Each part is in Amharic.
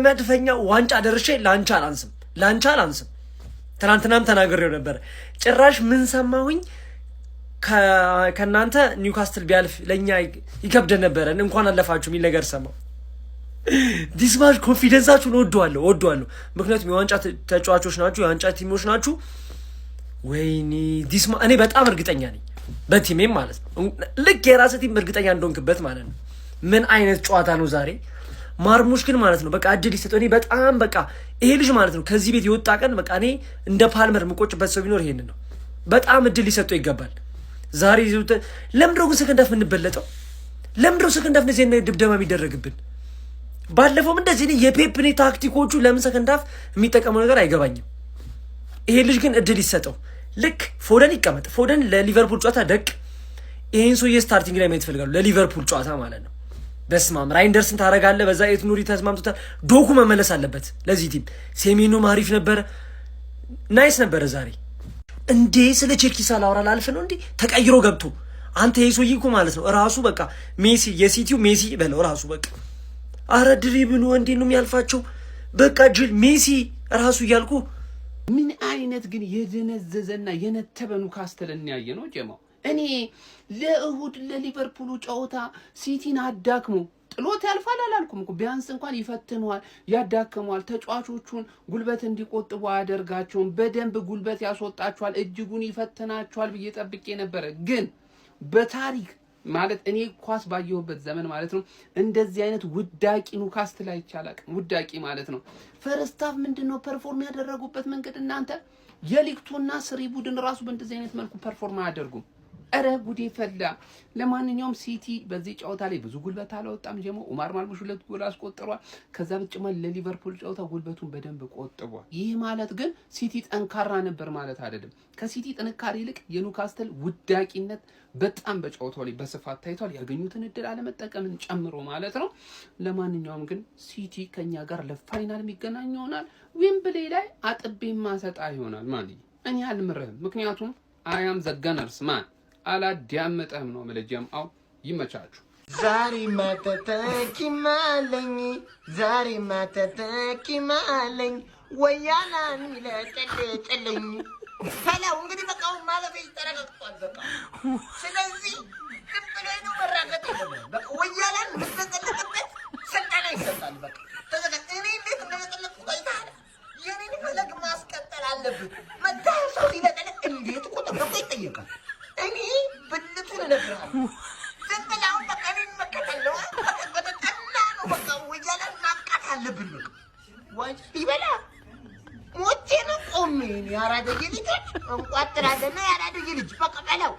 መድፈኛ ዋንጫ ደርሼ ላንቻ አላንስም። ትናንትናም ተናግሬው ነበር። ጭራሽ ምን ሰማሁኝ ከናንተ ኒውካስትል ቢያልፍ ለኛ ይከብደን ነበር እንኳን አለፋችሁ የሚል ነገር ሰማሁ። ዲስማች ኮንፊደንሳችሁን ወደዋለሁ። ምክንያቱም የዋንጫ ተጫዋቾች ናችሁ፣ የዋንጫ ቲሞች ናችሁ። ወይኔ ዲስማ እኔ በጣም እርግጠኛ ነኝ በቲሜም ማለት ነው። ልክ የራስ ቲም እርግጠኛ እንደሆንክበት ማለት ነው። ምን አይነት ጨዋታ ነው ዛሬ! ማርሙሽ ግን ማለት ነው በቃ እድል ይሰጠው። እኔ በጣም በቃ ይሄ ልጅ ማለት ነው ከዚህ ቤት የወጣ ቀን በቃ እኔ እንደ ፓልመር የምቆጭበት ሰው ቢኖር ይሄንን ነው። በጣም እድል ሊሰጠው ይገባል። ዛሬ ለምንድነው ግን ሰከንዳፍ የምንበለጠው? ለምንድነው ሰከንዳፍ እንደዚህ አይነት ድብደማ የሚደረግብን? ባለፈውም እንደዚህ ነው የፔፕኔ ታክቲኮቹ ለምን ሰከንዳፍ የሚጠቀመው ነገር አይገባኝም። ይሄ ልጅ ግን እድል ይሰጠው። ልክ ፎደን ይቀመጥ። ፎደን ለሊቨርፑል ጨዋታ ደቅ ይሄን ሰውዬ ስታርቲንግ ላይ ማየት ይፈልጋሉ ለሊቨርፑል ጨዋታ ማለት ነው። በስማም ራይንደርስን ታረጋለህ። በዛ ኤት ኑሪ ተስማምቶታል። ዶኩ መመለስ አለበት ለዚህ ቲም። ሴሜኖ አሪፍ ነበረ፣ ናይስ ነበረ ዛሬ። እንዴ ስለ ቼልሲ ሳላወራ ላልፍ ነው እንዴ? ተቀይሮ ገብቶ አንተ የሰውዬ እኮ ማለት ነው ራሱ በቃ ሜሲ የሲቲው ሜሲ በለው ራሱ በቃ አረ ድሪብሉ እንዴ ነው የሚያልፋቸው። በቃ ጅል ሜሲ ራሱ እያልኩ ምን አይነት ግን የደነዘዘና የነተበ ኒውካስትል ያየ ነው ጀማው። እኔ ለእሁድ ለሊቨርፑሉ ጨዋታ ሲቲን አዳክሞ ጥሎት ያልፋል አላልኩም እኮ። ቢያንስ እንኳን ይፈትነዋል፣ ያዳክመዋል፣ ተጫዋቾቹን ጉልበት እንዲቆጥቡ አያደርጋቸውም፣ በደንብ ጉልበት ያስወጣቸዋል፣ እጅጉን ይፈትናቸዋል ብዬ ጠብቄ ነበረ። ግን በታሪክ ማለት እኔ ኳስ ባየሁበት ዘመን ማለት ነው እንደዚህ አይነት ውዳቂ ኒውካስትል አይቻላል። ውዳቂ ማለት ነው ፈርስት ሃፍ ምንድነው ፐርፎርም ያደረጉበት መንገድ እናንተ የሊግቱና ስሪ ቡድን ራሱ በእንደዚህ አይነት መልኩ ፐርፎርም አያደርጉም። አረ ጉዴ ፈላ። ለማንኛውም ሲቲ በዚህ ጨዋታ ላይ ብዙ ጉልበት አላወጣም። ጀሞ ኡማር ማርሙሽ 2 ጎል አስቆጥሯል። ከዛ በጭማል ለሊቨርፑል ጨዋታ ጉልበቱን በደንብ ቆጥቧል። ይህ ማለት ግን ሲቲ ጠንካራ ነበር ማለት አይደለም። ከሲቲ ጥንካሬ ይልቅ የኒውካስትል ውዳቂነት በጣም በጨዋታው ላይ በስፋት ታይቷል። ያገኙትን እድል አለመጠቀምን ጨምሮ ማለት ነው። ለማንኛውም ግን ሲቲ ከኛ ጋር ለፋይናል የሚገናኝ ይሆናል። ዊምብሌ ላይ አጥቤ ማሰጣ ይሆናል ማለት እኔ አልምርህም። ምክንያቱም አያም ዘገነርስ ማን አላዳመጠም ነው መለጀም። አው ይመቻችሁ። ዛሬ ማተተኪማለኝ ወያናን ይለጥልጥልኝ ፈላው እንግዲህ በቃው ማለት ይተረጋግጧል። በቃ ስለዚህ ግብሎ ነው መራገጥ ይሆናል። በቃ ወያናን ምትጠልጥበት ስልጣን ይሰጣል። በቃ እኔ እንዴት እንደተጠለቁ ታይታል። የኔን ፈለግ ማስቀጠል አለብን። መታሰው ይለጥል እንዴት ቁጥጥር ይጠየቃል። እኔ ብልቱን እነግራለሁ። ዝም ብለው በቃ እኔን መከተል ነው። በተጠና ነው በቃ ወያላን ማብቃት አለብን። በቃ ዋጅ ቢበላ ሞቼ ነው ቆሜ ያራደጌ ልጆች እንቋጥራለና ያራደጌ ልጅ በቃ በለው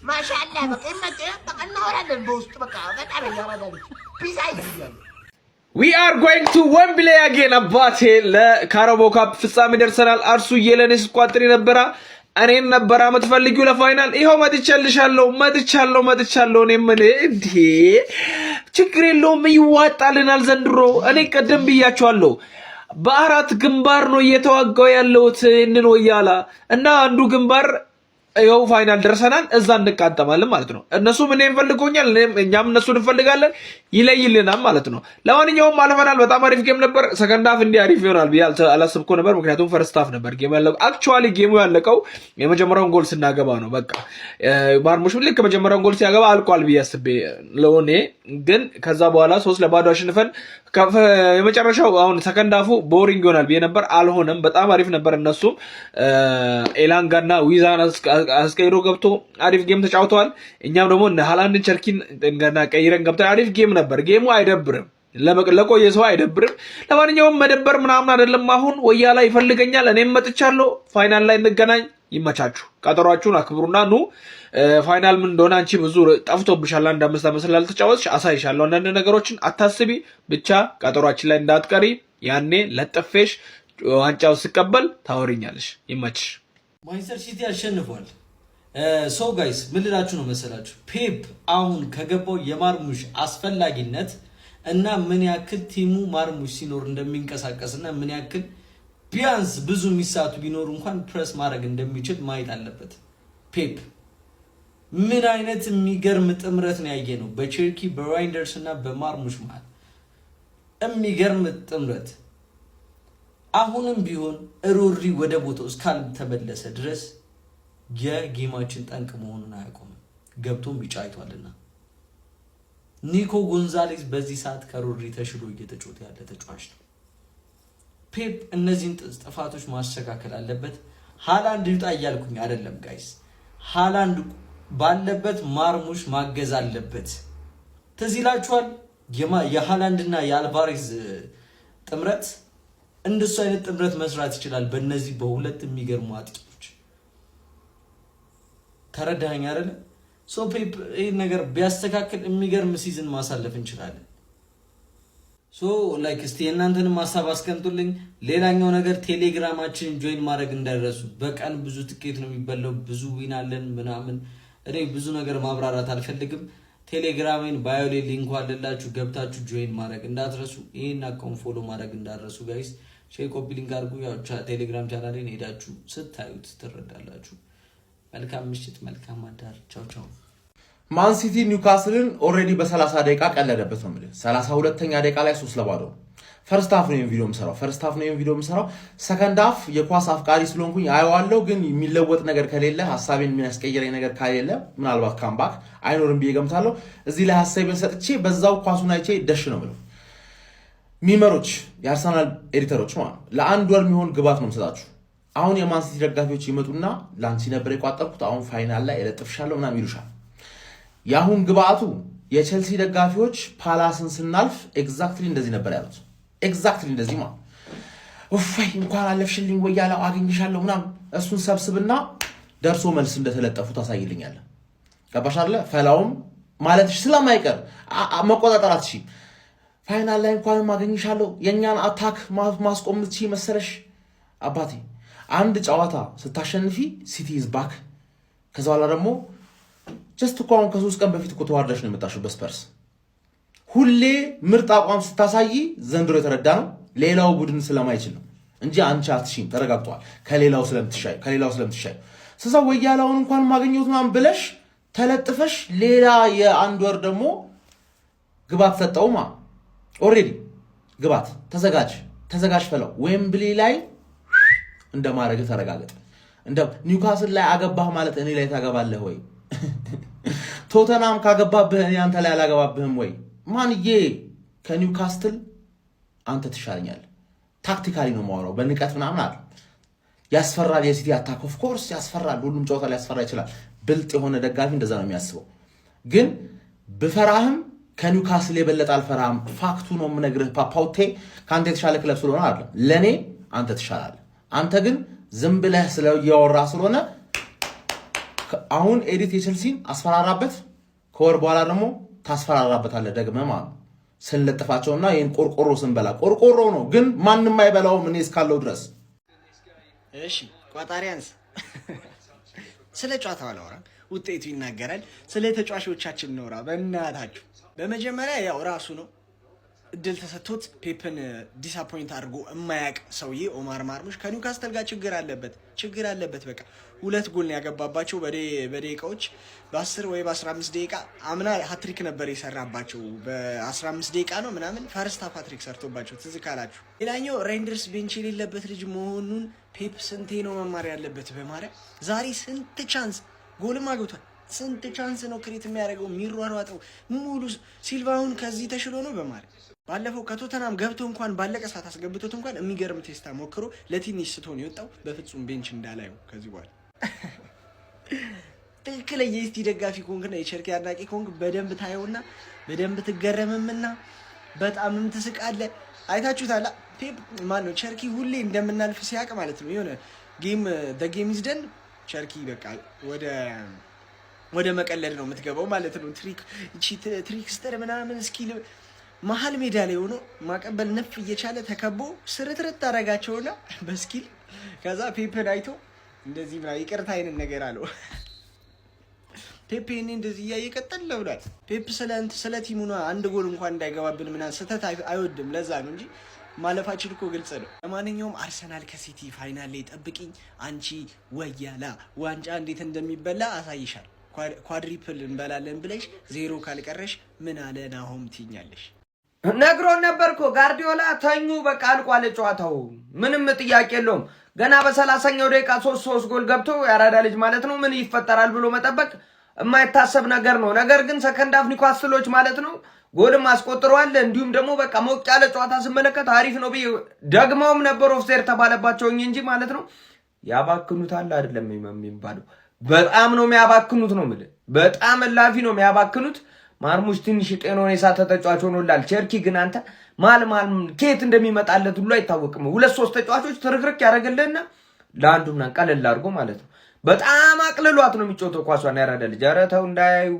ማሻአላ በቃ ይመጣ በቃ እናወራለን በውስጥ በቃ በጣም ያራዳ ልጅ ፒስ አይይያሉ። We are going to Wembley again አባቴ። ለካራባኦ ካፕ ፍጻሜ ደርሰናል። አርሱ የለኔስ ቋጥሪ ነበራ እኔን ነበር የምትፈልጊው ለፋይናል። ይሄው መጥቻለሁ። እኔ ምን እንዴ ችግር የለውም ይዋጣልናል ዘንድሮ። እኔ ቀደም ብያቸዋለሁ በአራት ግንባር ነው እየተዋጋው ያለውት እነን ወያላ እና አንዱ ግንባር ይሄው ፋይናል ደርሰናል። እዛ እንቃጠማለን ማለት ነው። እነሱ ምን እንፈልጎኛል፣ እኛም እነሱን እንፈልጋለን። ይለይልናል ማለት ነው። ለማንኛውም አልፈናል። በጣም አሪፍ ጌም ነበር። ሰከንድ ሃፍ እንዲህ አሪፍ ይሆናል ብዬ አላሰብኩ ነበር። ምክንያቱም ፈርስት ሃፍ ነበር ጌም ያለቀው። አክቹአሊ ጌሙ ያለቀው የመጀመሪያውን ጎል ስናገባ ነው። በቃ ማርሙሽ ልክ መጀመሪያውን ጎል ሲያገባ አልቋል ብዬ አስቤ ለሆነ ግን ከዛ በኋላ 3-0 አሸንፈን የመጨረሻው አሁን ሰከንድ ሃፉ ቦሪንግ ይሆናል ብዬ ነበር። አልሆነም። በጣም አሪፍ ነበር። እነሱም ኤላንጋና ዊዛን አስቀይሮ ገብቶ አሪፍ ጌም ተጫውተዋል። እኛም ደግሞ እነ ሃላንድን ቸርኪን ገና ቀይረን ገብተን አሪፍ ጌም ነበር። ጌሙ አይደብርም፣ ለቆየ ሰው አይደብርም። ለማንኛውም መደበር ምናምን አይደለም። አሁን ወያላ ይፈልገኛል፣ እኔም መጥቻለሁ። ፋይናል ላይ እንገናኝ። ይመቻችሁ። ቀጠሯችሁን አክብሩና ኑ። ፋይናል ምን እንደሆነ አንቺ ብዙ ጠፍቶብሻል። አንድ 5 ዓመት ስላልተጫወትሽ አሳይሻለሁ አንዳንድ ነገሮችን። አታስቢ ብቻ ቀጠሯችን ላይ እንዳትቀሪ። ያኔ ለጥፌሽ ዋንጫው ሲቀበል ታወሪኛለሽ። ይመችሽ። ማንቸስተር ሲቲ አሸንፏል። ሶ ጋይስ ምን ልላችሁ ነው መሰላችሁ ፔፕ አሁን ከገባው የማርሙሽ አስፈላጊነት እና ምን ያክል ቲሙ ማርሙሽ ሲኖር እንደሚንቀሳቀስና ምን ያክል ቢያንስ ብዙ ሚሳቱ ቢኖር እንኳን ፕሬስ ማድረግ እንደሚችል ማየት አለበት። ፔፕ ምን አይነት የሚገርም ጥምረት ነው ያየነው በቸርኪ በራይንደርስ እና በማርሙሽ ማለት የሚገርም ጥምረት። አሁንም ቢሆን ሮድሪ ወደ ቦታው እስካልተመለሰ ድረስ የጌማችን ጠንቅ መሆኑን አያቆምም። ገብቶም ቢጫ አይቷልና ኒኮ ጎንዛሌዝ በዚህ ሰዓት ከሮድሪ ተሽሎ እየተጫወተ ያለ ተጫዋች ነው። ፔፕ እነዚህን ጥፋቶች ማስተካከል አለበት። ሃላንድ ይውጣ እያልኩኝ አይደለም ጋይስ። ሃላንድ ባለበት ማርሙሽ ማገዝ አለበት። ትዝ ይላችኋል የሃላንድና የአልቫሬዝ ጥምረት። እንደሱ አይነት ጥምረት መስራት ይችላል በእነዚህ በሁለት የሚገርሙ አጥቂዎች። ተረዳኸኝ አይደለ? ሶ ፔፕ ይሄን ነገር ቢያስተካክል የሚገርም ሲዝን ማሳለፍ እንችላለን። ሶ ላይክ እስቲ እናንተንም ሐሳብ አስቀምጡልኝ። ሌላኛው ነገር ቴሌግራማችንን ጆይን ማድረግ እንዳይረሱ። በቀን ብዙ ትኬት ነው የሚበላው፣ ብዙ ዊን አለን ምናምን። እኔ ብዙ ነገር ማብራራት አልፈልግም። ቴሌግራሜን ባዮ ላይ ሊንኩ አለላችሁ፣ ገብታችሁ ጆይን ማድረግ እንዳትረሱ። ይሄን አካውንት ፎሎ ማድረግ እንዳትረሱ ጋይስ። ሼር ኮፒ ሊንክ አድርጉ። ያው ቴሌግራም ቻናሌን ሄዳችሁ ስታዩት ትረዳላችሁ። መልካም ምሽት፣ መልካም አዳር። ቻው ቻው። ማን ሲቲ ኒውካስልን ኦልሬዲ በ30 ደቂቃ ቀለደበት ነው ማለት 32ኛ ደቂቃ ላይ 3-0 ፈርስት ሃፍ ነው ቪዲዮ የምሰራው ሰከንድ ሃፍ የኳስ አፍቃሪ ስለሆንኩኝ አየዋለሁ፣ ግን የሚለወጥ ነገር ከሌለ ሐሳቤን የሚያስቀይረኝ ነገር ከሌለ ምናልባት ካምባክ አይኖርም ብዬ ገምታለሁ። እዚህ ላይ ሐሳቤን ሰጥቼ በዛው ኳሱን አይቼ ደሽ ነው ብለው ሚመሮች የአርሰናል ኤዲተሮች ማለት ለአንድ ወር የሚሆን ግባት ነው የምሰጣችሁ። አሁን የማን ሲቲ ደጋፊዎች ይመጡና ላንቺ ነበር የቋጠርኩት አሁን ፋይናል ላይ እለጥፍሻለሁ ምናምን ይሉሻል። ያሁን ግባቱ የቼልሲ ደጋፊዎች ፓላስን ስናልፍ ኤግዛክትሊ እንደዚህ ነበር ያሉት። ኤግዛክትሊ እንደዚህ ማለት ወፋይ እንኳን አለፍሽልኝ ወይ ያለው አገኝሻለሁ ምናምን። እሱን ሰብስብና ደርሶ መልስ እንደተለጠፉ ታሳይልኛለህ። ገባሽ አይደለ? ፈላውም ማለትሽ ስለማይቀር መቆጣጠር አትችይም። ፋይናል ላይ እንኳን አገኝሻለሁ የኛን አታክ ማስቆም ትችይ መሰለሽ? አባቴ አንድ ጨዋታ ስታሸንፊ ሲቲ ኢዝ ባክ። ከዛ በኋላ ደግሞ ጀስት እኮ አሁን ከ3 ቀን በፊት እኮ ተዋርደሽ ነው የመጣሽው በስፐርስ። ሁሌ ምርጥ አቋም ስታሳይ ዘንድሮ የተረዳ ነው ሌላው ቡድን ስለማይችል ነው እንጂ አንቺ አትሽም። ተረጋግጧል። ከሌላው ስለምትሻይ ስለዚህ ወያላውን እንኳን ማግኘት ምናምን ብለሽ ተለጥፈሽ ሌላ የአንድ ወር ደግሞ ግባት ሰጠውማ። ኦሬዲ ግባት ተዘጋጅ ፈለው ዌምብሊ ላይ እንደማረግ ተረጋገጠ። እንደ ኒውካስል ላይ አገባህ ማለት እኔ ላይ ታገባለህ ወይ? ቶተናም ካገባብህ እኔ አንተ ላይ አላገባብህም ወይ? ማንዬ ከኒውካስትል አንተ ትሻለኛለህ። ታክቲካሊ ነው የማወራው፣ በንቀት ምናምን አይደል። ያስፈራል የሲቲ አታክ ኦፍ ኮርስ ያስፈራል። ሁሉም ጨዋታ ላይ ያስፈራ ይችላል። ብልጥ የሆነ ደጋፊ እንደዛ ነው የሚያስበው። ግን ብፈራህም ከኒውካስል የበለጠ አልፈራህም። ፋክቱ ነው የምነግርህ። ፓፓውቴ ከአንተ የተሻለ ክለብ ስለሆነ አይደለም፣ ለኔ አንተ ትሻላለህ። አንተ ግን ዝም ብለህ ስለያወራ ስለሆነ አሁን ኤዲት የቼልሲን አስፈራራበት፣ ከወር በኋላ ደግሞ ታስፈራራበታለህ ደግመህ ማለት ነው። ስንለጥፋቸውና ይሄን ቆርቆሮ ስንበላ ቆርቆሮ ነው ግን ማንንም አይበላውም እኔ እስካለው ድረስ። እሺ ቋጣሪያንስ ስለ ጨዋታው አላወራም፣ ውጤቱ ይናገራል። ስለ ተጫዋቾቻችን ነውራ በእናታችሁ። በመጀመሪያ ያው ራሱ ነው እድል ተሰጥቶት ፔፕን ዲስአፖይንት አድርጎ የማያውቅ ሰውዬ ኦማር ማርሙሽ ከኒውካስተል ጋር ችግር አለበት። በቃ 2 ጎል ያገባባቸው በደቂቃዎች በ10 ወይ በ15 ደቂቃ። አምና ሃትሪክ ነበር የሰራባቸው በ15 ደቂቃ ነው ምናምን ፈርስት ሃፍ ሃትሪክ ሰርቶባቸው ትዝ ካላችሁ። ሌላኛው ሬንደርስ ቤንች የሌለበት ልጅ መሆኑን ፔፕ ስንቴ ነው መማር ያለበት በማርያም። ዛሬ ስንት ቻንስ ጎልም አግብቷል። ስንት ቻንስ ነው ክሬት የሚያደርገው የሚሯሯጠው ሙሉ። ሲልቫውን ከዚህ ተሽሎ ነው በማርያም። ባለፈው ከቶተናም ገብቶ እንኳን ባለቀ ሰዓት አስገብቶት እንኳን የሚገርም ቴስታ ሞክሮ ለትንሽ ስትሆን የወጣው በፍጹም ቤንች እንዳላየው ከዚህ በኋላ። ትክክለኛ የሲቲ ደጋፊ ኮንክና የቸርኪ አድናቂ ኮንክ በደንብ ታየውና በደንብ ትገረምምና በጣምም ትስቃለህ። አይታችሁታል። ፔፕ ማነው ቸርኪ ሁሌ እንደምናልፍ ሲያቅ ማለት ነው የሆነ ጌም ይዝደን ቸርኪ በቃ ወደ መቀለድ ነው የምትገባው ማለት ነው። ትሪክስተር ምናምን ስኪል መሀል ሜዳ ላይ ሆኖ ማቀበል ነፍ እየቻለ ተከቦ ስርትርት አደረጋቸውና በስኪል ከዛ ፔፕን አይቶ እንደዚህ ምናምን ይቅርታ አይነት ነገር አለው። ፔፕ እኔ እንደዚህ እያየቀጠል ብሏል። ፔፕ ስለ ቲሙ ነው አንድ ጎል እንኳን እንዳይገባብን ምናምን ስህተት አይወድም። ለዛ ነው እንጂ ማለፋችን እኮ ግልጽ ነው። ለማንኛውም አርሰናል ከሲቲ ፋይናል ላይ ጠብቂኝ አንቺ ወያላ ዋንጫ እንዴት እንደሚበላ አሳይሻል። ኳድሪፕል እንበላለን ብለሽ 0 ካልቀረሽ ምን አለ ናሆም ትኛለሽ። ነግሮን ነበርኮ ጋርዲዮላ ተኙ በቃ አልቋል ጨዋታው ምንም ጥያቄ የለውም ገና በ30ኛው ደቂቃ 3 ጎል ገብቶ ያራዳ ልጅ ማለት ነው ምን ይፈጠራል ብሎ መጠበቅ የማይታሰብ ነገር ነው ነገር ግን ሰከንድ አፍ ኒውካስሎች ማለት ነው ጎልም አስቆጥሯል እንዲሁም ደግሞ በቃ ሞቅ ያለ ጨዋታ ስመለከት አሪፍ ነው ደግሞም ነበር ኦፍሳይድ ተባለባቸው እንጂ ማለት ነው ያባክኑታል አይደለም የሚባለው በጣም ነው የሚያባክኑት ነው ማለት በጣም ላፊ ነው የሚያባክኑት ማርሙሽ ትንሽ ጤናውን የሳተ ተጫዋች ሆኖላል ቸርኪ ግን አንተ ማል ኬት እንደሚመጣለት ሁሉ አይታወቅም ሁለት ሶስት ተጫዋቾች ትርክርክ ያደርግልህና ለአንዱና ቀለል አድርጎ ማለት ነው በጣም አቅልሏት ነው የሚጮተው ኳሷን ያራዳ ልጅ ኧረ ተው እንዳያዩ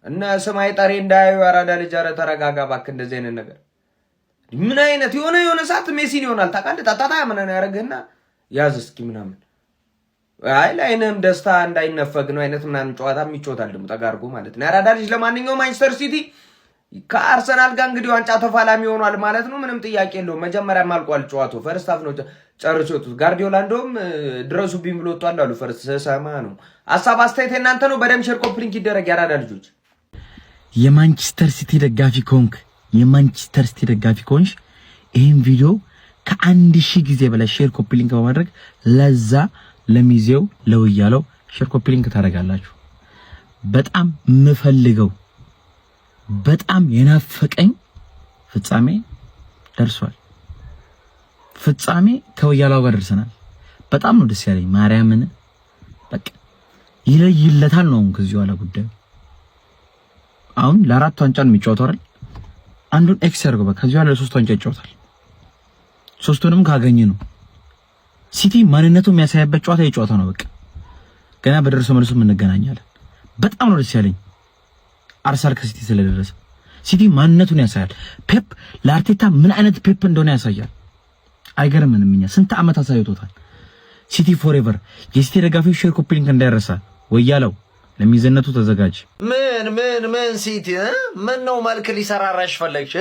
እና ሰማይ ጠሬ እንዳያዩ ያራዳ ልጅ ኧረ ተረጋጋ እባክህ እንደዚህ አይነት ነገር ምን አይነት የሆነ ሰዓት ሜሲን ይሆናል ታውቃለህ ታታታ ምን ነው ያረጋግና ያዝ እስኪ ምናምን አይ ላይንም ደስታ እንዳይነፈግ ነው አይነት ምናምን ጨዋታ የሚጮታል ደሞ ተጋርጎ ማለት ነው ያራዳ ልጅ ለማንኛውም ማንቸስተር ሲቲ ከአርሰናል ጋር እንግዲህ ዋንጫ ተፋላሚ ሆኗል ማለት ነው ምንም ጥያቄ የለውም መጀመሪያ ማልቋል ጨዋታው ፈርስት ሃፍ ነው ጨርሶት ጋርዲዮላ እንደውም ድረሱብኝ ብሎ ወጣው አሉ ፈርስት ሰማ ነው ሐሳብ አስተያየት እናንተ ነው በደም ሼር ኮምፕሊንክ ይደረግ ያራዳ ልጆች የማንቸስተር ሲቲ ደጋፊ ኮንሽ ይሄን ቪዲዮ ከ1000 ጊዜ በላይ ሼር ኮምፕሊንክ በማድረግ ለዛ ለሚዜው ለውያለው ሼር ኮምፕሊንክ ታደርጋላችሁ በጣም ምፈልገው በጣም የናፈቀኝ ፍጻሜ ደርሷል ፍጻሜ ከውያላው ጋር ደርሰናል በጣም ነው ደስ ያለኝ ማርያምን በቃ ይለይለታል ነው ከዚህ በኋላ ጉዳዩ አሁን ለአራት ዋንጫ ነው የሚጫወተው አይደል አንዱን ኤክስ ያርገው በቃ ከዚህ በኋላ ለሶስት ዋንጫ ይጫወታል ሶስቱንም ካገኘ ነው ሲቲ ማንነቱ የሚያሳያበት ጨዋታ የጨዋታ ነው በቃ ገና በደረሰው መልሶ እንገናኛለን በጣም ነው ደስ ያለኝ አርሰናል ከሲቲ ስለደረሰ ሲቲ ማንነቱን ያሳያል ፔፕ ለአርቴታ ምን አይነት ፔፕ እንደሆነ ያሳያል አይገርምንም እኛ ስንት አመት አሳይቶታል ሲቲ ፎሬቨር የሲቲ ደጋፊዎች ሼር ኮምፕሊንክ እንዳይረሳ ወያለው ለሚዘነቱ ተዘጋጅ ምን ሲቲ ምን ነው መልክ ሊሰራራሽ ፈለግሽ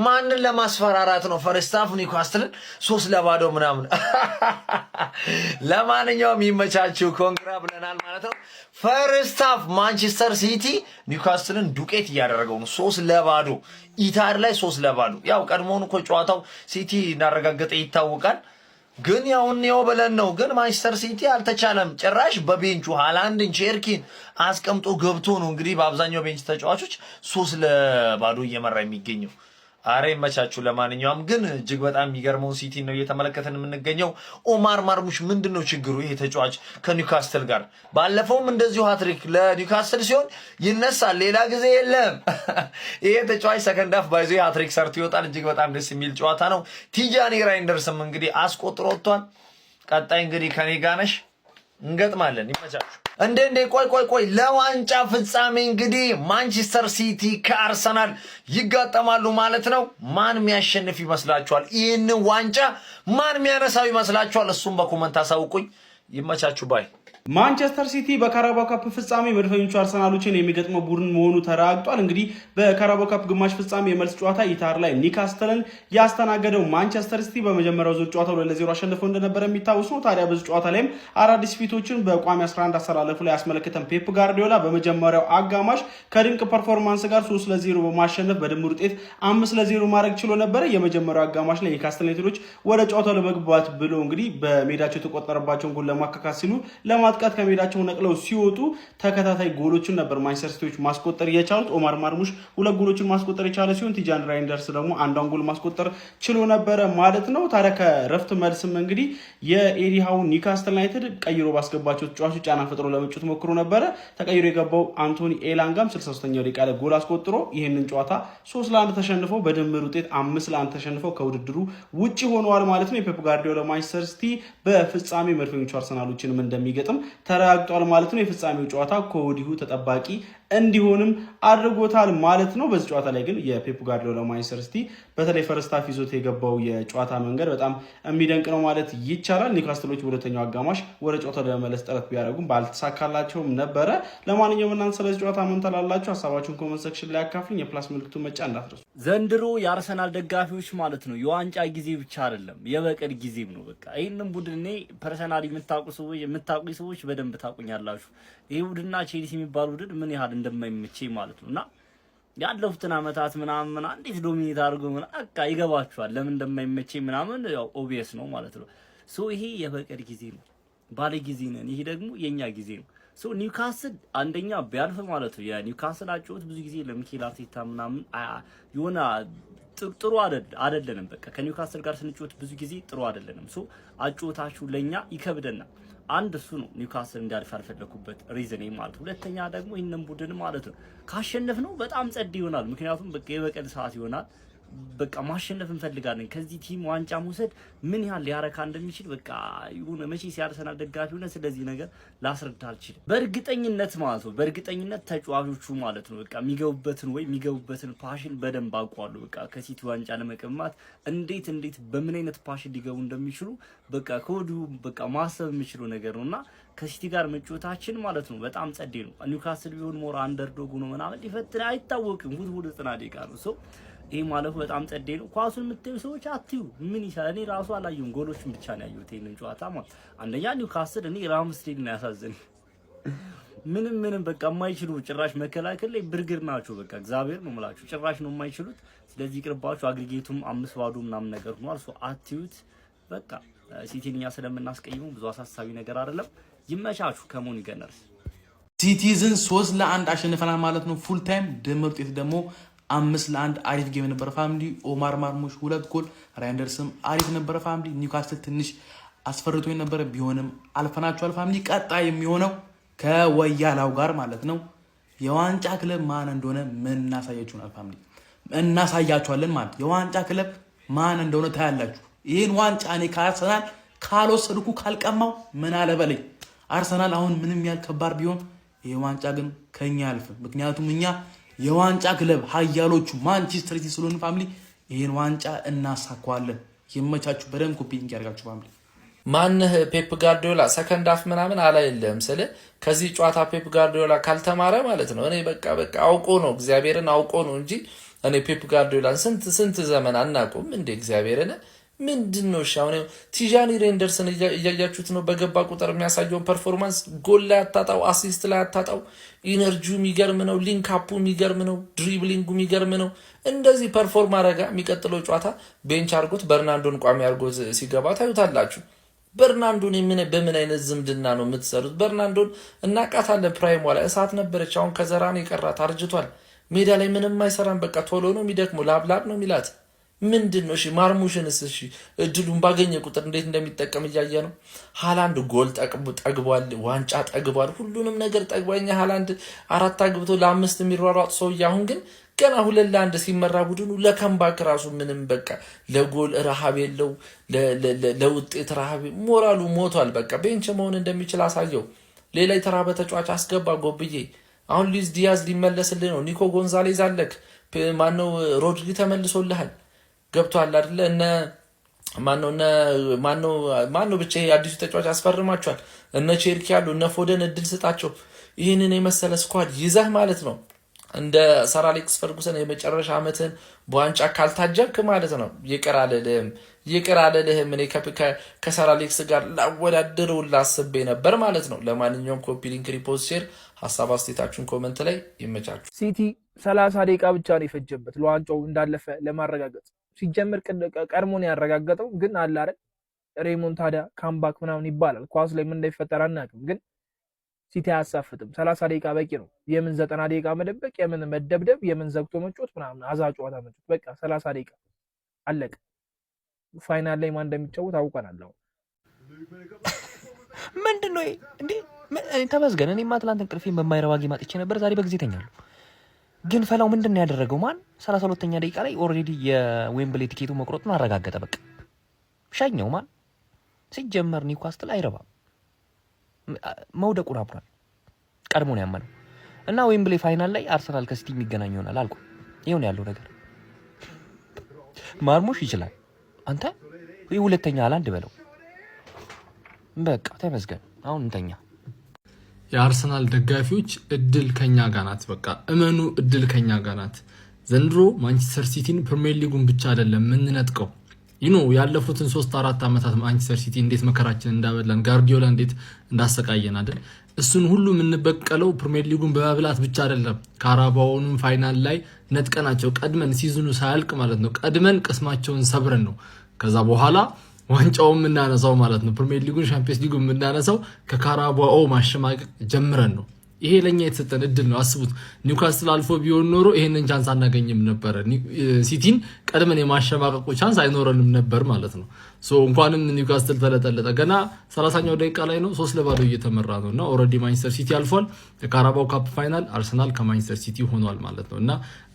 ማንን ለማስፈራራት ነው ፈርስት ሃፍ ኒውካስትልን 3-0 ምናምን ለማንኛውም ይመቻችሁ ኮንግራ ብለናል ማለት ነው ፈርስት ሃፍ ማንቸስተር ሲቲ ኒውካስትልን ዱቄት ያደረገው ነው 3-0 ኢታር ላይ 3-0 ያው ቀድሞውን እኮ ጨዋታው ሲቲ እንዳረጋገጠ ይታወቃል ግን ያው በለን ነው ግን ማንቸስተር ሲቲ አልተቻለም ጭራሽ በቤንቹ ሃላንድን ቸርኪን አስቀምጦ ገብቶ ነው እንግዲህ በአብዛኛው ቤንች ተጫዋቾች 3-0 እየመራ የሚገኘው አሬ መቻቹ ለማንኛውም ግን እጅግ በጣም የሚገርመው ሲቲ ነው እየተመለከተን የምንገኘው ኦማር ማርሙሽ ምንድነው ችግሩ ይሄ ተጫዋች ከኒውካስትል ጋር ባለፈውም እንደዚሁ ሃትሪክ ለኒውካስትል ሲሆን ይነሳል ሌላ ጊዜ የለም ይሄ ተጫዋች ሰከንድ ሃፍ ባይዞ ሃትሪክ ሰርቶ ይወጣል እጅግ በጣም ደስ የሚል ጨዋታ ነው ቲጃኒ ራይንደርስም እንግዲህ አስቆጥሮ ወጥቷል ቀጣይ እንግዲህ ከኔ ጋር ነሽ እንገጥማለን ይመቻችሁ እንዴ ቆይ ለዋንጫ ፍጻሜ እንግዲህ ማንቸስተር ሲቲ ከአርሰናል ይጋጠማሉ ማለት ነው ማን የሚያሸንፍ ይመስላችኋል ይሄን ዋንጫ ማን የሚያነሳው ይመስላችኋል እሱም በኮሜንት አሳውቁኝ ይመቻችሁ ባይ ማንቸስተር ሲቲ በካራባኦ ካፕ ፍጻሜ መድፈኞቹ አርሰናሎችን የሚገጥመው ቡድን መሆኑ ተረጋግጧል። እንግዲህ በካራባኦ ካፕ ግማሽ ፍጻሜ የመልስ ጨዋታ ኢታር ላይ ኒውካስትልን ያስተናገደው ማንቸስተር ሲቲ በመጀመሪያው ዙር ጨዋታው 2-0 አሸንፈው እንደነበረ የሚታወስ ነው። ታዲያ በዚህ ጨዋታ ላይም አዳዲስ ፊቶችን በቋሚ 11 አሰላለፉ ላይ ያስመለከተን ፔፕ ጋርዲዮላ በመጀመሪያው አጋማሽ ከድንቅ ፐርፎርማንስ ጋር 3-0 በማሸነፍ በድምር ውጤት 5-0 ማድረግ ችሎ ነበር። የመጀመሪያው አጋማሽ ላይ ኒውካስትል ዩናይትዶች ወደ ጨዋታው ለመግባት ብሎ እንግዲህ በሜዳቸው የተቆጠረባቸውን ጎል ለማካካስ ሲሉ ለማጥቃት ከሜዳቸው ነቅለው ሲወጡ ተከታታይ ጎሎችን ነበር ማንቸስተር ሲቲዎች ማስቆጠር የቻሉት። ኦማር ማርሙሽ 2 ጎሎችን ማስቆጠር የቻለ ሲሆን ቲጃኒ ራይንደርስ ደግሞ አንዷን ጎል ማስቆጠር ችሎ ነበረ ማለት ነው። ታዲያ ከረፍት መልስም እንግዲህ የኤዲ ሃው ኒውካስትል ዩናይትድ ቀይሮ ባስገባቸው ተጫዋቾች ጫና ፈጥሮ ለመጫወት ሞክሮ ነበረ። ተቀይሮ የገባው አንቶኒ ኤላንጋም 63ኛው ደቂቃ ላይ ጎል አስቆጥሮ ይህንን ጨዋታ 3-1 ተሸንፈው በድምር ውጤት 5-1 ተሸንፈው ከውድድሩ ውጪ ሆነዋል ማለት ነው። የፔፕ ጋርዲዮላ ማንቸስተር ሲቲ በፍጻሜ መድፈኞቹ አርሰናሎችንም እንደሚገጥም ተረጋግጧል ማለት ነው። የፍጻሜው ጨዋታ ከወዲሁ ተጠባቂ እንዲሆንም አድርጎታል ማለት ነው። በዚህ ጨዋታ ላይ ግን የፔፕ ጋርዲዮላ ማንቸስተር ሲቲ በተለይ ፈርስት ሃፍ ይዞት የገባው የጨዋታ መንገድ በጣም የሚደንቅ ነው ማለት ይቻላል። ኒውካስትሎች በሁለተኛው አጋማሽ ወደ ጨዋታው ለመመለስ ጥረት ቢያደርጉም ባልተሳካላቸውም ነበረ። ለማንኛውም እናንተ ስለዚህ ጨዋታ ምን ትላላችሁ? ሀሳባችሁን ኮሜንት ሴክሽን ላይ አካፍሉኝ። የፕላስ ምልክቱን መጫን እንዳትረሱ። ዘንድሮ የአርሰናል ደጋፊዎች ማለት ነው የዋንጫ ጊዜ ብቻ አይደለም የበቀል ጊዜም ነው። በቃ ይሄንን ቡድን እኔ ፐርሰናሊ የምታውቁ ሰዎች በደንብ ታውቁኛላችሁ። ይሄ ቡድንና ቼልሲ የሚባል ቡድን ምን ያህል እንደማይመቸኝ ማለት ነውና ያለፉትን አመታት ምናምን እንዴት ዶሚኔት አድርጎ በቃ ይገባችኋል ለምን እንደማይመቸኝ ምናምን ያው ኦብቪየስ ነው ማለት ነው። ሶ ይሄ የበቀል ጊዜ ነው ባለ ጊዜ ነን ይሄ ደግሞ የኛ ጊዜ ነው። ሶ ኒውካስል አንደኛ ቢያልፍ ማለት ነው የኒውካስል አጨዋወት ብዙ ጊዜ ለሚኬል አርቴታ ምናምን የሆነ ጥሩ አይደለም በቃ ከኒውካስል ጋር ስንጫወት ብዙ ጊዜ ጥሩ አይደለም። ሶ አጨዋወታችሁ ለኛ ይከብደናል። አንድ እሱ ነው ኒውካስል እንዲያልፍ ያልፈለኩበት ሪዝን ማለት። ሁለተኛ ደግሞ ይሄንን ቡድን ማለት ነው ካሸነፍ ነው በጣም ጸድ ይሆናል። ምክንያቱም በቃ የበቀል ሰዓት ይሆናል። በቃ ማሸነፍ እንፈልጋለን። ከዚህ ቲም ዋንጫ መውሰድ ምን ያህል ሊያረካ እንደሚችል በቃ ይሁን መቼ ሲያርሰናል ደጋፊ ሆነ ስለዚህ ነገር ላስረዳ አልችልም በእርግጠኝነት ማለት ነው። በእርግጠኝነት ተጫዋቾቹ ማለት ነው በቃ የሚገቡበትን ፓሽን በደንብ አውቀዋለሁ። በቃ ከሲቲ ዋንጫ ለመቀማት እንዴት በምን አይነት ፓሽን ሊገቡ እንደሚችሉ በቃ ከወዲሁ በቃ ማሰብ የሚችለው ነገር ነውና ከሲቲ ጋር መጫወታችን ማለት ነው በጣም ጸዴ ነው። ኒውካስል ቢሆን ሞር አንደርዶግ ነው ምናምን ሊፈትን አይታወቅም። ሁሉ 90 ደቂቃ ነው ሶ ይሄ ማለፉ በጣም ጸዴ ነው። ኳሱን የምትዩ ሰዎች አትዩ ምን ይሰራ እኔ ራሱ አላየሁም ጎሎችን ብቻ ነው ያየሁት ይሄንን ጨዋታ ማለት። አንደኛ ኒውካስል እኔ ራምስቴድ ነው ያሳዘነኝ። ምንም በቃ የማይችሉ ጭራሽ መከላከል ላይ ብርግር ናቸው። በቃ እግዚአብሔር ነው የምላችሁ ጭራሽ ነው የማይችሉት። ስለዚህ ይቅርባችሁ። አግሪጌቱም 5-2 ምናምን ነገር ሆኗል። ሶ አትዩት በቃ ሲቲኛ ስለምናስቀይመው ብዙ አሳሳቢ ነገር አይደለም። ይመቻችሁ። ከሞን ይገነርስ ሲቲዝን 3-1 አሸንፈናል ማለት ነው። ፉል ታይም ድምር ውጤት ደግሞ 5-1 አሪፍ ጌም ነበር ፋሚሊ። ኦማር ማርሙሽ 2 ጎል፣ ራይንደርስም አሪፍ ነበር ፋሚሊ። ኒውካስል ትንሽ አስፈርቶኝ ነበር ቢሆንም አልፈናቸዋል ፋሚሊ። ቀጣይ የሚሆነው ከወያላው ጋር ማለት ነው የዋንጫ ክለብ ማን እንደሆነ ምን እናሳያችሁናል ፋሚሊ። እናሳያችኋለን ማለት የዋንጫ ክለብ ማን እንደሆነ ታያላችሁ። ይሄን ዋንጫ እኔ ከአርሰናል ካልወሰድኩ ካልቀማው ምን አለ በለኝ። አርሰናል አሁን ምንም ያህል ከባድ ቢሆን ይሄ ዋንጫ ግን ከኛ ያልፍ። ምክንያቱም እኛ የዋንጫ ክለብ ሀያሎቹ ማንቸስተር ሲቲ ስለሆነ ፋሚሊ ይሄን ዋንጫ እናሳካዋለን። ይመቻችሁ። በደንብ ኮፒንግ ያርጋችሁ ፋሚሊ። ማንህ ፔፕ ጋርዲዮላ ሰከንድ አፍ ምናምን አላየለም ስለ ከዚህ ጨዋታ ፔፕ ጋርዲዮላ ካልተማረ ማለት ነው እኔ በቃ አውቆ ነው እግዚአብሔርን አውቆ ነው እንጂ እኔ ፔፕ ጋርዲዮላን ስንት ዘመን አናውቅም እንደ እግዚአብሔርን ምንድነው ሻውን ቲጃኒ ሬንደርስን እያያችሁት ነው። በገባ ቁጥር የሚያሳየውን ፐርፎርማንስ ጎል ላይ አታጣው፣ አሲስት ላይ አታጣው። ኢነርጂው የሚገርም ነው፣ ሊንክ አፑ የሚገርም ነው፣ ድሪብሊንጉ የሚገርም ነው። እንደዚህ ፐርፎርም አረጋ የሚቀጥለው ጨዋታ ቤንች አርጎት በርናንዶን ቋሚ አርጎ ሲገባ ታዩታላችሁ። በርናንዶን በምን አይነት ዝምድና ነው የምትሰሩት? በርናንዶን እናቃታለን። ፕራይም ላይ እሳት ነበረች። አሁን ከዘራን የቀራት አርጅቷል። ሜዳ ላይ ምንም አይሰራም። በቃ ቶሎ ነው የሚደክመው፣ ላብላብ ነው የሚላት። ምንድነው? እሺ ማርሙሽንስ እሺ እድሉን ባገኘ ቁጥር እንዴት እንደሚጠቀም እያየ ነው። ሃላንድ ጎል ጠግቧል፣ ዋንጫ ጠግቧል፣ ሁሉንም ነገር ጠግቧኛ። ሃላንድ 4 አግብቶ ለ5 የሚሯሯጥ ሰውዬ አሁን ግን ገና 2-1 ሲመራ ቡድኑ ለከምባክ ራሱ ምንም በቃ ለጎል ረሃብ የለው፣ ለውጤት ረሃብ ሞራሉ ሞቷል። በቃ ቤንች መሆን እንደሚችል አሳየው። ሌላ የተራበ ተጫዋች አስገባ ጎብዬ። አሁን ሉዊስ ዲያዝ ሊመለስልህ ነው። ኒኮ ጎንዛሌዝ አለክ። ማነው ሮድሪ ተመልሶልሃል። ገብቷል አይደለ? ማነው ብቻ አዲሱ ተጫዋች አስፈርማቸዋል። እነ ቼርኪ ያሉ እነ ፎደን እድል ስጣቸው። ይህንን የመሰለ ስኳድ ይዘህ ማለት ነው እንደ ሰር አሌክስ ፈርጉሰን የመጨረሻ ዓመትን በዋንጫ ካልታጀብክ ማለት ነው ይቅር አልልህም። እኔ ከሰር አሌክስ ጋር ላወዳደረው ላስቤ ነበር ማለት ነው። ለማንኛውም ኮፒ ሊንክ፣ ሪፖስት፣ ሼር፣ ሀሳብ አስተያየታችሁን ኮመንት ላይ ይመቻችሁ። ሲቲ 30 ደቂቃ ብቻ ነው የፈጀበት ለዋንጫው እንዳለፈ ለማረጋገጥ። ሲጀምር ቀድሞ ነው ያረጋገጠው። ግን አለ አይደል ሬሞንታዳ ካምባክ ምናምን ይባላል። ኳስ ላይ ምን እንደሚፈጠር አናውቅም። ግን ሲቲ አያሳፍጥም። 30 ደቂቃ በቂ ነው። የምን 90 ደቂቃ መደበቅ፣ የምን መደብደብ፣ የምን ዘግቶ መጮት ምናምን አዛ ጨዋታ መጮት። በቃ 30 ደቂቃ አለቀ። ፋይናል ላይ ማን እንደሚጫወት አውቀናል። ምንድነው እንዴ? ተመስገን። እኔማ ትናንት እንቅልፌን በማይረባ ጌም አጥቼ ነበር። ዛሬ በጊዜ ተኛለሁ። ግን ፈላው ምንድነው ያደረገው? ማን 32ኛ ደቂቃ ላይ ኦልሬዲ የዌምብሌ ቲኬቱ መቁረጡን አረጋገጠ። በቃ ሻኛው ማን ሲጀመር ኒውካስትል አይረባም፣ መውደቁን አብሯል። ቀድሞ ነው ያመነው እና ዌምብሌ ፋይናል ላይ አርሰናል ከሲቲ የሚገናኝ ይሆናል አልኩ። ይሁን ያለው ነገር ማርሙሽ ይችላል። አንተ ሁለተኛ ሃላንድ በለው። በቃ ተመስገን። አሁን እንተኛ። የአርሰናል ደጋፊዎች እድል ከኛ ጋር ናት። በቃ እመኑ፣ እድል ከኛ ጋር ናት። ዘንድሮ ማንቸስተር ሲቲን ፕሪሚየር ሊጉን ብቻ አይደለም ምንነጥቀው ያለፉትን 3-4 ዓመታት ማንቸስተር ሲቲ እንዴት መከራችን እንዳበላን ጋርዲዮላ እንዴት እንዳሰቃየን አይደል? እሱን ሁሉ የምንበቀለው ፕሪሚየር ሊጉን በመብላት ብቻ አይደለም። ካራባኦንም ፋይናል ላይ ነጥቀናቸው ቀድመን ሲዝኑ ሳያልቅ ማለት ነው ቀድመን ቅስማቸውን ሰብረን ነው ከዛ በኋላ ዋንጫውን የምናነሳው ማለት ነው። ፕሪሚየር ሊጉን ሻምፒየንስ ሊጉን የምናነሳው ከካራባኦ ማሸማቀቅ ጀምረን ነው። ይሄ ለኛ የተሰጠን እድል ነው። አስቡት ኒውካስል አልፎ ቢሆን ኖሮ ይሄንን ቻንስ አናገኝም ነበር። ሲቲን ቀድመን የማሸማቀቁ ቻንስ አይኖረንም ነበር ማለት ነው። እንኳንም ኒውካስል ተለጠለጠ። ገና 30ኛው ደቂቃ ላይ ነው 3-0 እየተመራ ነውና ኦሬዲ ማንቸስተር ሲቲ አልፏል። የካራባኦ ካፕ ፋይናል አርሰናል ከማንቸስተር ሲቲ ሆኗል ማለት ነውና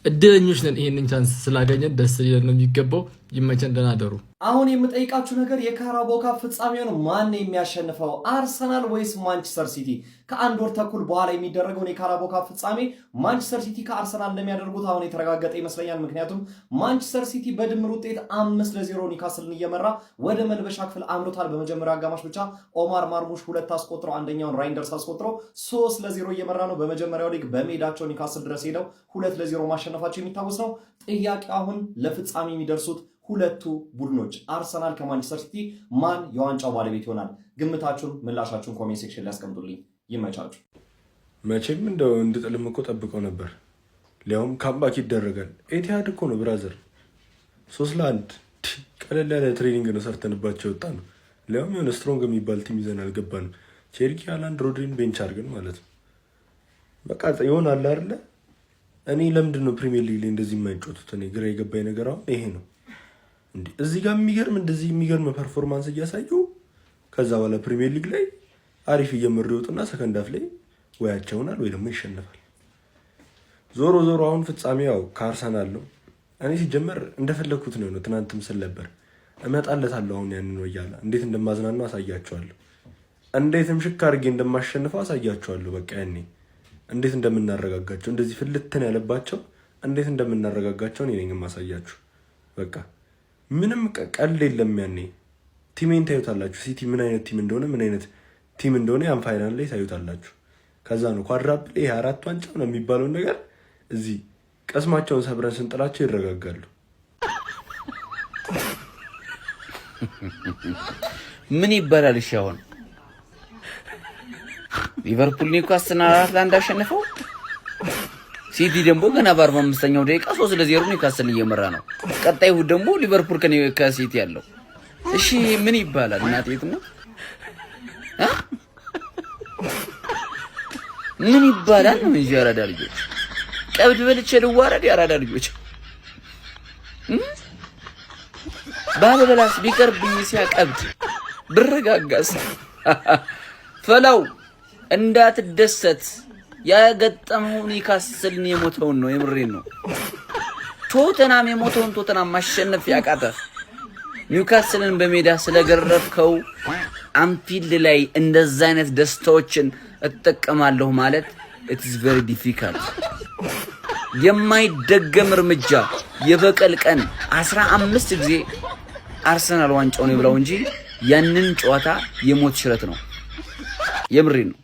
እድለኞች ነን። ይሄንን ቻንስ ስላገኘን ደስ ይለን ነው የሚገባው። ይመቸን ደህና ደሩ። አሁን የምጠይቃችሁ ነገር የካራባኦ ካፕ ፍጻሜውን ማን የሚያሸንፈው አርሰናል ወይስ ማንቸስተር ሲቲ? ከአንድ ወር ተኩል በኋላ የሚደረገውን የካራባኦ ካፕ ፍጻሜ ማንቸስተር ሲቲ ከአርሰናል እንደሚያደርጉት አሁን የተረጋገጠ ይመስለኛል። ምክንያቱም ማንቸስተር ሲቲ በድምር ውጤት 5-0 ኒውካስልን እየመራ ወደ መልበሻ ክፍል አምርቷል። በመጀመሪያው አጋማሽ ብቻ ኦማር ማርሙሽ 2 አስቆጥሮ አንደኛውን ራይንደርስ አስቆጥሮ 3-0 እየመራ ነው። በመጀመሪያው ሊግ በሜዳቸው ኒውካስል ድረስ ሄደው 2-0 ማሸነፋቸው የሚታወስ ነው። ጥያቄው አሁን ለፍጻሜ የሚደርሱት ሁለቱ ቡድኖች አርሰናል ከማንቸስተር ሲቲ ማን የዋንጫው ባለቤት ይሆናል? ግምታችሁን ምላሻችሁን ኮሜንት ሴክሽን ላይ አስቀምጡልኝ። ይመቻችሁ። መቼም እንደው እንድጥልም እኮ ጠብቀው ነበር። ሊያውም ካምባክ ይደረጋል። ኤቲሃድ እኮ ነው ብራዘር። 3-1 ቀለል ያለ ትሬኒንግ ነው ሰርተንባቸው ወጣ ነው። ሊያውም የሆነ ስትሮንግ የሚባል ቲም ይዘን አልገባንም። ቼርኪ፣ ሃላንድ፣ ሮድሪን ቤንች አድርገን ማለት ነው። በቃ ይሆናል አይደለ? እኔ ለምንድን ነው ፕሪሚየር ሊግ ላይ እንደዚህ የማይጫወቱት? እኔ ግራ የገባኝ ነገር አሁን ይሄ ነው። እዚህ ጋር እንደዚህ የሚገርም ፐርፎርማንስ እያሳዩ ከዛ በኋላ ፕሪሚየር ሊግ ላይ አሪፍ እየመሩ ይወጡና ሰከንድ ሃፍ ላይ ወይ ያቸውናል ወይ ደግሞ ይሸነፋል። ዞሮ አሁን ፍጻሜው ያው ከአርሰናል ነው። እኔ ሲጀመር እንደፈለኩት ነው። ትናንትም ስል ነበር እመጣለታለሁ። አሁን ያንን ነው እያለ እንዴት እንደማዝናናው አሳያቸዋለሁ። እንዴትም ሽክ አድርጌ እንደማሸንፈው አሳያቸዋለሁ። በቃ ያኔ እንዴት እንደምናረጋጋቸው እንደዚህ ፍልትን ያለባቸው እንዴት እንደምናረጋጋቸው እኔ ነኝ የማሳያችሁ። በቃ ምንም ቀልድ የለም። ያኔ ቲሜን ታዩታላችሁ። ሲቲ ምን አይነት ቲም እንደሆነ ምን አይነት ቲም እንደሆነ ያን ፋይናል ላይ ታዩታላችሁ። ከዛ ነው ኳድራፕል ይሄ 4 ዋንጫ ነው የሚባለውን ነገር እዚህ ቀስማቸውን ሰብረን ስንጥላቸው ይረጋጋሉ። ምን ይባላል? እሺ አሁን ሊቨርፑል ኒውካስልን 4-1 አሸነፈው። ሲቲ ደግሞ ገና በ45ኛው ደቂቃ 3-0 ኒውካስል እየመራ ነው። ቀጣዩ ደግሞ ሊቨርፑል ከሲቲ ያለው። እሺ ምን ይባላል? እናቴት ነው ምን ይባላል? ነው እንጂ ያራዳ ልጆች ቀብድ በልቼ ልዋረድ። ያራዳ ልጆች ባለበላስ ቢቀርብኝ ሲያቀብድ ብረጋጋስ ፈላው እንዳትደሰት ያገጠመው ኒውካስልን የሞተውን ነው። የምሬን ነው። ቶተናም የሞተውን ቶተናም ማሸነፍ ያቃተ ኒውካስልን በሜዳ ስለገረፍከው አንፊልድ ላይ እንደዛ አይነት ደስታዎችን እጠቀማለሁ ማለት it is very difficult። የማይደገም እርምጃ የበቀል ቀን 15 ጊዜ አርሰናል ዋንጫውን ይብላው እንጂ ያንን ጨዋታ የሞት ሽረት ነው። የምሬን ነው።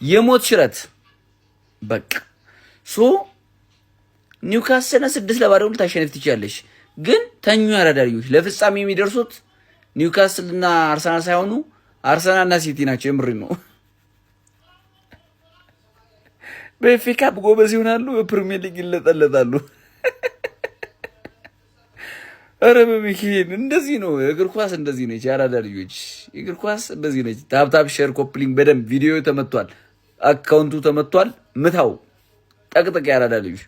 የሞት ሽረት በቃ ኒውካስልን 6-0 ልታሸንፍ ትችላለሽ። ግን ተኙ ያራዳሪዎች ለፍጻሜ የሚደርሱት ኒውካስልና አርሰናል ሳይሆኑ አርሰናልና ሲቲ ናቸው። የምሬን ነው። በኤፍኤ ካፕ ጎበዝ ይሆናሉ፣ በፕሪሚየር ሊግ ይለጠለጣሉ። ኧረ በሚካኤል እንደዚህ ነው። እግር ኳስ እንደዚህ ነች። ያራዳሪዎች እግር ኳስ እንደዚህ ነች። ታፕታፕ ሼር ኮፕሊንግ በደንብ ቪዲዮ ተመቷል፣ አካውንቱ ተመቷል። ምታው ጠቅጠቅ ያራዳሪዎች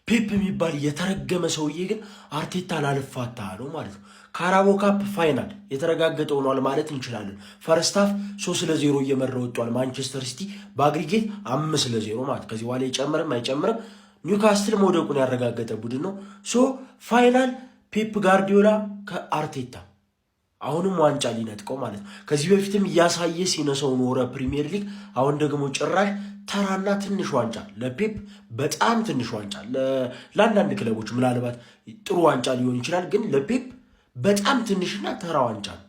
ፔፕ የሚባል የተረገመ ሰውዬ ግን አርቴታን አልፋታ ነው ማለት ነው። ካራባኦ ካፕ ፋይናል የተረጋገጠ ሆኗል ማለት እንችላለን። ፈርስት ሃፍ 3-0 እየመራ ወጥቷል ማንቸስተር ሲቲ በአግሪጌት 5-0 ማለት ከዚህ በኋላ ይጨምርም አይጨምርም ኒውካስትል መውደቁን ያረጋገጠ ቡድን ነው። ፋይናል ፔፕ ጋርዲዮላ ከአርቴታ አሁንም ዋንጫ ሊነጥቀው ማለት ነው። ከዚህ በፊትም እያሳየ ሲነሰው ኖረ ፕሪሚየር ሊግ። አሁን ደግሞ ጭራሽ ተራና ትንሽ ዋንጫ ለፔፕ በጣም ትንሽ ዋንጫ፣ ለአንዳንድ ክለቦች ምናልባት ጥሩ ዋንጫ ሊሆን ይችላል፣ ግን ለፔፕ በጣም ትንሽና ተራ ዋንጫ ነው።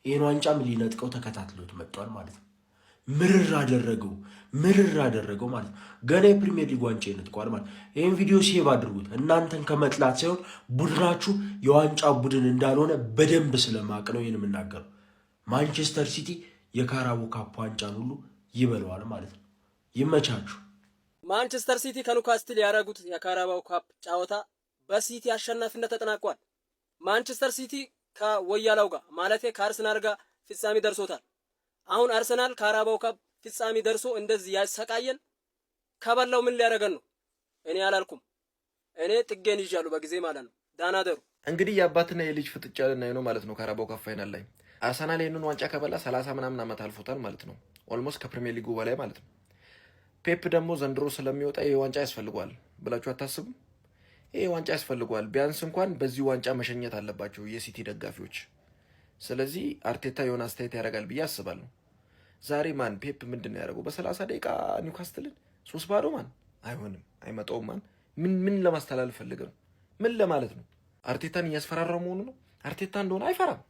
ይህን ዋንጫም ሊነጥቀው ተከታትሎት መጥቷል ማለት ነው። ምርር አደረገው ማለት ነው። ገና የፕሪሚየር ሊግ ዋንጫ ይነጥቀዋል ማለት ነው። ይህን ቪዲዮ ሴቭ አድርጉት። እናንተን ከመጥላት ሳይሆን ቡድናችሁ የዋንጫ ቡድን እንዳልሆነ በደንብ ስለማቅ ነው ይህን የምናገረው። ማንቸስተር ሲቲ የካራባኦ ካፕ ዋንጫን ሁሉ ይበለዋል ማለት ነው። ይመቻችሁ። ማንቸስተር ሲቲ ከኒውካስትል ያደረጉት የካራባው ካፕ ጨዋታ በሲቲ አሸናፊነት ተጠናቋል። ማንቸስተር ሲቲ ከወያላው ጋር ማለት ከአርሰናል ጋር ፍጻሜ ደርሶታል። አሁን አርሰናል ካራባው ካፕ ፍጻሜ ደርሶ እንደዚህ ያሰቃየን ከበላው ምን ሊያደርገን ነው? እኔ አላልኩም። እኔ ጥጌን ይዣለሁ በጊዜ ማለት ነው። ዳናደሩ እንግዲህ የአባትና የልጅ ፍጥጫ ልናይ ነው ማለት ነው። ካራባው ካፕ ፋይናል ላይ አርሰናል ይህንን ዋንጫ ከበላ 30 ምናምን ዓመት አልፎታል ማለት ነው። ኦልሞስት ከፕሪሚየር ሊጉ በላይ ማለት ነው። ፔፕ ደግሞ ዘንድሮ ስለሚወጣ ይህ ዋንጫ ያስፈልገዋል ብላችሁ አታስቡም? ይህ ዋንጫ ያስፈልገዋል። ቢያንስ እንኳን በዚህ ዋንጫ መሸኘት አለባቸው የሲቲ ደጋፊዎች። ስለዚህ አርቴታ የሆነ አስተያየት ያደርጋል ብዬ አስባለሁ። ዛሬ ማን ፔፕ ምንድን ነው ያደረገው? በ30 ደቂቃ ኒውካስትልን 3-0 ማን አይሆንም፣ አይመጣውም። ማን ምን ለማስተላለፍ ፈልገ ነው? ምን ለማለት ነው? አርቴታን እያስፈራራው መሆኑ ነው። አርቴታ እንደሆነ አይፈራም፣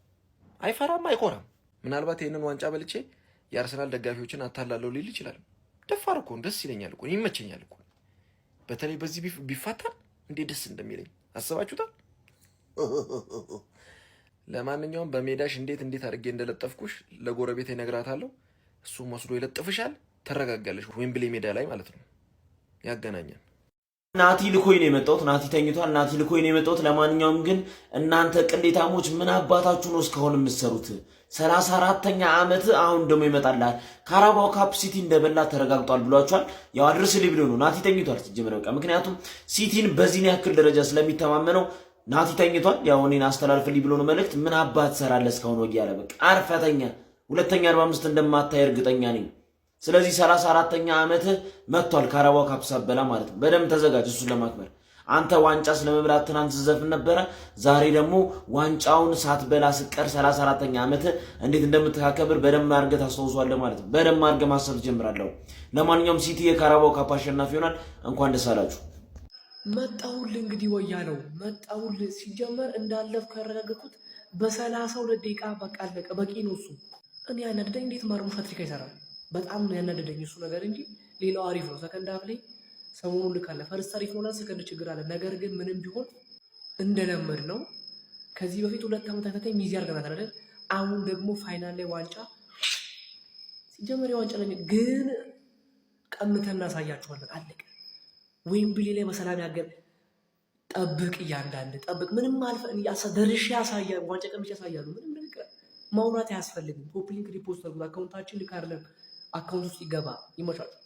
አይኮራም። ምናልባት ይህንን ዋንጫ በልቼ የአርሰናል ደጋፊዎችን አታላለሁ ሊል ይችላል። ደፋር እኮ ደስ ይለኛል እኮ ይመቸኛል እኮ። በተለይ በዚህ ቢፋታል እንዴት ደስ እንደሚለኝ አስባችሁታል? ለማንኛውም በሜዳሽ እንዴት አድርጌ እንደለጠፍኩሽ ለጎረቤቴ እነግራታለሁ። እሱም ወስዶ ይለጥፍሻል። ተረጋጋለሽ። ዌምብሌ ሜዳ ላይ ማለት ነው። ያገናኛል። ናቲ ልኮይ ነው የመጣሁት። ናቲ ተኝቷል። ናቲ ልኮይ ነው የመጣሁት። ለማንኛውም ግን እናንተ ቅሌታሞች ምን አባታችሁ ነው እስካሁን የምትሰሩት? 34ኛ ዓመት አሁን ደግሞ ይመጣላል። ካራባው ካፕ ሲቲ እንደበላ ተረጋግጧል ብሏቸዋል። ያው አድርስልኝ ብሎ ነው ናቲ ተኝቷል። ሲጀመር በቃ ምክንያቱም ሲቲን በዚህ ያክል ደረጃ ስለሚተማመነው ናቲ ተኝቷል። ያው እኔን አስተላልፍልኝ ብሎ ነው መልእክት። ምን አባት ትሰራለህ እስካሁን ወጊ ያለ በቃ አርፈተኛ። ሁለተኛ 45 እንደማታይ እርግጠኛ ነኝ። ስለዚህ 34ኛ ዓመት መጥቷል። ካራባው ካፕ ሳበላ ማለት ነው። በደንብ ተዘጋጅ እሱን ለማክበር። አንተ ዋንጫ ስለመብላት ትናንት ዝዘፍን ነበረ። ዛሬ ደግሞ ዋንጫውን ሳትበላ ስቀር 34ኛ ዓመት እንዴት እንደምትካከብር በደንብ አድርገህ ታስታውሷለህ ማለት ነው። በደንብ አድርገህ ማሰብ ጀምራለሁ። ለማንኛውም ሲቲ የካራባው ካፕ አሸናፊ ይሆናል። እንኳን ደስ አላችሁ። መጣሁልህ እንግዲህ ወያለው መጣሁልህ። ሲጀመር እንዳለፍ ካረጋገጥኩት በ32 ደቂቃ በቃ አለቀ። በቂ ነው እሱ። እኔ ያናደደኝ እንዴት ማርሙሽ ሃትሪክ አይሰራም? በጣም ነው ያናደደኝ እሱ ነገር እንጂ ሌላው አሪፍ ነው። ሰከንድ ሃፍ ላይ ሰሞኑን ልክ አለ። ፈርስት አሪፍ ነው፣ ሰከንድ ችግር አለ። ነገር ግን ምንም ቢሆን እንደለመድ ነው ከዚህ በፊት 2 ዓመት ተከታታይ ሚዚ አድርገናል አይደል? አሁን ደግሞ ፋይናል ላይ ዋንጫ ሲጀመር ዋንጫ ላይ ግን ቀምተን እናሳያችኋለን። አለቀ። ዌምብሌ ላይ በሰላም ያገር ጠብቅ፣ እያንዳንድ ጠብቅ። ምንም አልፈ ደርሼ ያሳያል። ዋንጫ ቀምቼ ያሳያሉ። ምንም ነገር ማውራት አያስፈልግም። ኮፒ ሊንክ ሪፖስት አድርጉት። አካውንታችን ልክ አይደለም። አካውንት ውስጥ ይገባ። ይመቻችሁ።